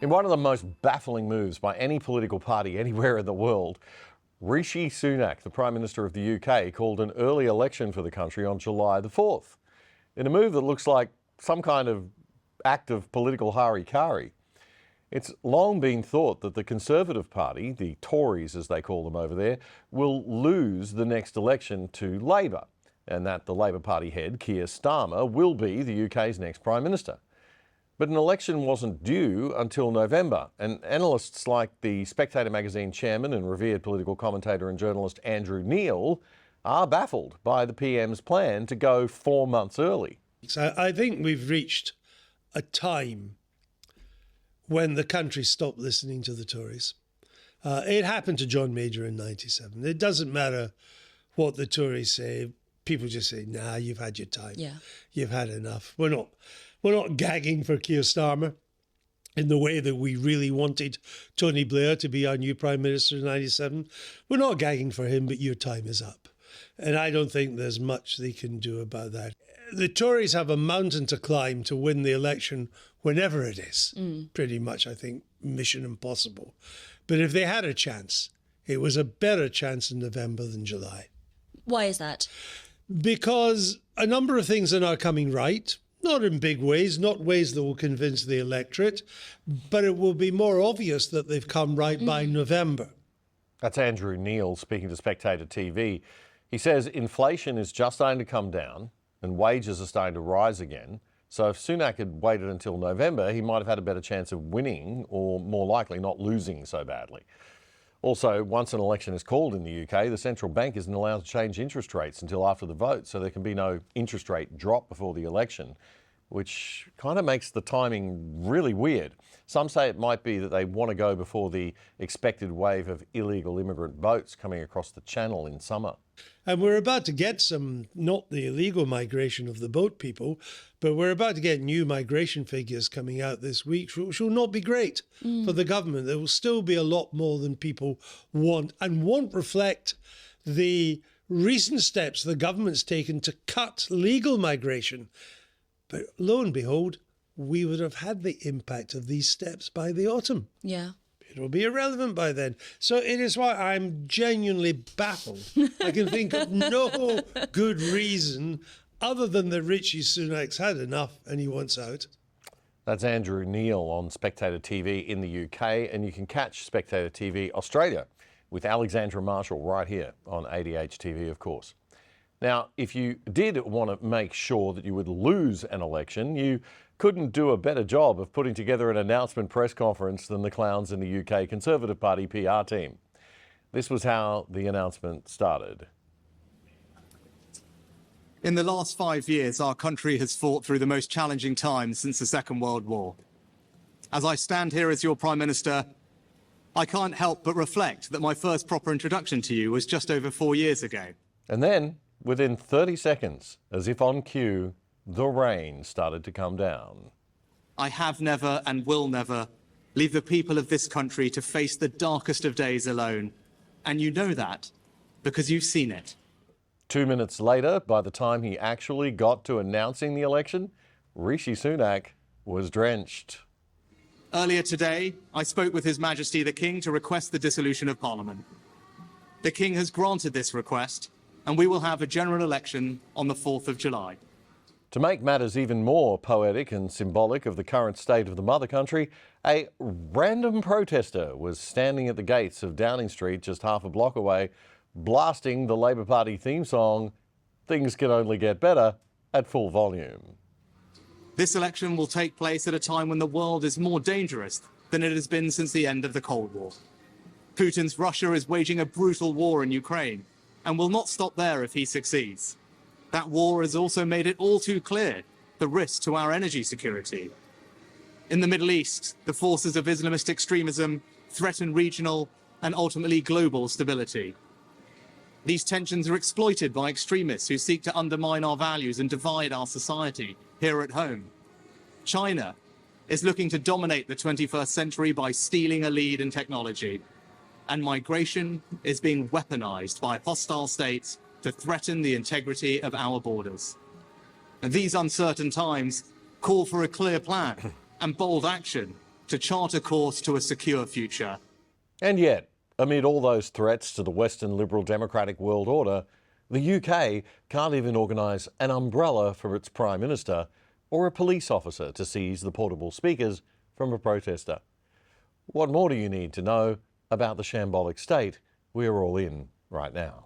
In one of the most baffling moves by any political party anywhere in the world, Rishi Sunak, the Prime Minister of the UK, called an early election for the country on July the 4th, in a move that looks like some kind of act of political hari-kari. It's long been thought that the Conservative Party, the Tories as they call them over there, will lose the next election to Labor, and that the Labor Party head, Keir Starmer, will be the UK's next Prime Minister. But an election wasn't due until November, and analysts like the Spectator magazine chairman and revered political commentator and journalist Andrew Neil are baffled by the PM's plan to go 4 months early. So I think we've reached a time when the country stopped listening to the Tories. It happened to John Major in '97. It doesn't matter what the Tories say. People just say, nah, you've had your time. Yeah. You've had enough. We're not gagging for Keir Starmer in the way that we really wanted Tony Blair to be our new Prime Minister in '97. We're not gagging for him, but your time is up. And I don't think there's much they can do about that. The Tories have a mountain to climb to win the election whenever it is. Pretty much, I think, mission impossible. But if they had a chance, it was a better chance in November than July. Why is that? Because a number of things are now coming right. Not in big ways, not ways that will convince the electorate, but it will be more obvious that they've come right by November. That's Andrew Neil speaking to Spectator TV. He says inflation is just starting to come down and wages are starting to rise again. So if Sunak had waited until November, he might have had a better chance of winning or more likely not losing so badly. Also, once an election is called in the UK, the central bank isn't allowed to change interest rates until after the vote, so there can be no interest rate drop before the election, which kind of makes the timing really weird. Some say it might be that they want to go before the expected wave of illegal immigrant boats coming across the channel in summer. And we're about to get some, not the illegal migration of the boat people, but we're about to get new migration figures coming out this week, which will not be great for the government. There will still be a lot more than people want and won't reflect the recent steps the government's taken to cut legal migration. But lo and behold, we would have had the impact of these steps by the autumn. Yeah. It will be irrelevant by then. So it is why I'm genuinely baffled. I can think of no good reason other than that Rishi Sunak's had enough and he wants out. That's Andrew Neil on Spectator TV in the UK, and you can catch Spectator TV Australia with Alexandra Marshall right here on ADH TV, of course. Now, if you did want to make sure that you would lose an election, you couldn't do a better job of putting together an announcement press conference than the clowns in the UK Conservative Party PR team. This was how the announcement started. In the last 5 years, our country has fought through the most challenging times since the Second World War. As I stand here as your Prime Minister, I can't help but reflect that my first proper introduction to you was just over 4 years ago. And then, within 30 seconds, as if on cue, the rain started to come down. I have never and will never leave the people of this country to face the darkest of days alone. And you know that because you've seen it. 2 minutes later, by the time he actually got to announcing the election, Rishi Sunak was drenched. Earlier today, I spoke with His Majesty the King to request the dissolution of Parliament. The King has granted this request, and we will have a general election on the 4th of July. To make matters even more poetic and symbolic of the current state of the mother country, a random protester was standing at the gates of Downing Street just half a block away, blasting the Labor Party theme song, "Things Can Only Get Better," at full volume. This election will take place at a time when the world is more dangerous than it has been since the end of the Cold War. Putin's Russia is waging a brutal war in Ukraine and will not stop there if he succeeds. That war has also made it all too clear the risk to our energy security. In the Middle East, the forces of Islamist extremism threaten regional and ultimately global stability. These tensions are exploited by extremists who seek to undermine our values and divide our society here at home. China is looking to dominate the 21st century by stealing a lead in technology. And migration is being weaponized by hostile states to threaten the integrity of our borders. And these uncertain times call for a clear plan and bold action to chart a course to a secure future. And yet, amid all those threats to the Western liberal democratic world order, the UK can't even organise an umbrella for its Prime Minister or a police officer to seize the portable speakers from a protester. What more do you need to know about the shambolic state we're all in right now?